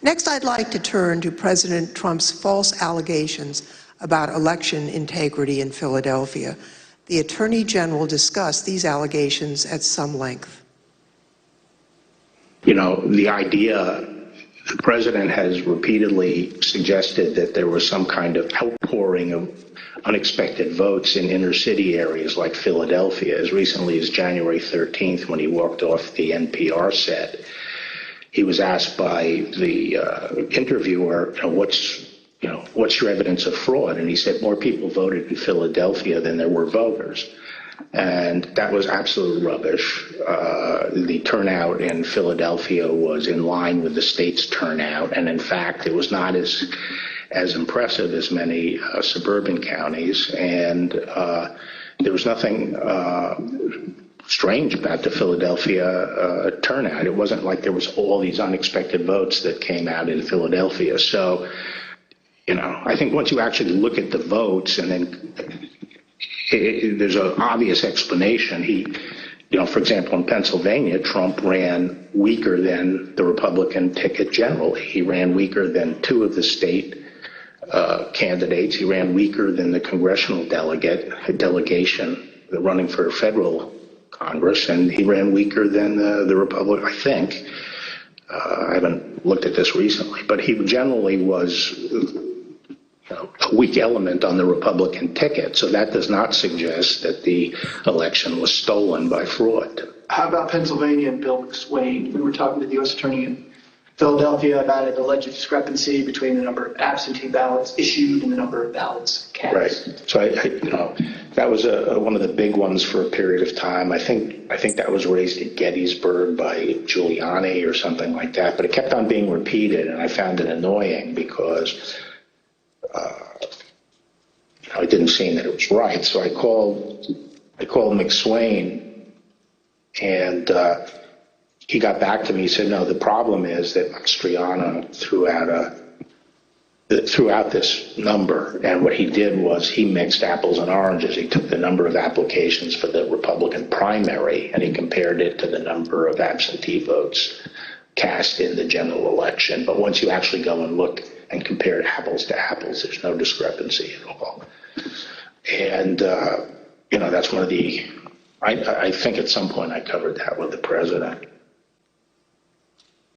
Next, I'd like to turn to President Trump's false allegations about election integrity in Philadelphia. The Attorney General discussed these allegations at some length. You know, the idea, the president has repeatedly suggested that there was some kind of outpouring of unexpected votes in inner city areas like Philadelphia as recently as January 13th when he walked off the NPR set. He was asked by the interviewer, what's your evidence of fraud? And he said more people voted in Philadelphia than there were voters. And that was absolute rubbish. The turnout in Philadelphia was in line with the state's turnout. And in fact, it was not as impressive as many suburban counties. And there was nothing strange about the Philadelphia turnout. It wasn't like there was all these unexpected votes that came out in Philadelphia. So, I think once you actually look at the votes and then there's an obvious explanation. For example, in Pennsylvania, Trump ran weaker than the Republican ticket generally. He ran weaker than two of the state candidates. He ran weaker than the congressional delegation running for federal Congress, and he ran weaker than the Republican, I think. I haven't looked at this recently, but he generally was a weak element on the Republican ticket. So that does not suggest that the election was stolen by fraud. How about Pennsylvania and Bill McSwain? We were talking to the U.S. Attorney in Philadelphia about an alleged discrepancy between the number of absentee ballots issued and the number of ballots cast. Right. So that was one of the big ones for a period of time. I think that was raised at Gettysburg by Giuliani or something like that. But it kept on being repeated, and I found it annoying because it didn't seem that it was right. So I called McSwain, and he got back to me. He said, no, the problem is that Mastriano threw out this number, and what he did was he mixed apples and oranges. He took the number of applications for the Republican primary and he compared it to the number of absentee votes cast in the general election. But once you actually go and look and compare apples to apples, there's no discrepancy at all. And that's one of the I think at some point I covered that with the president.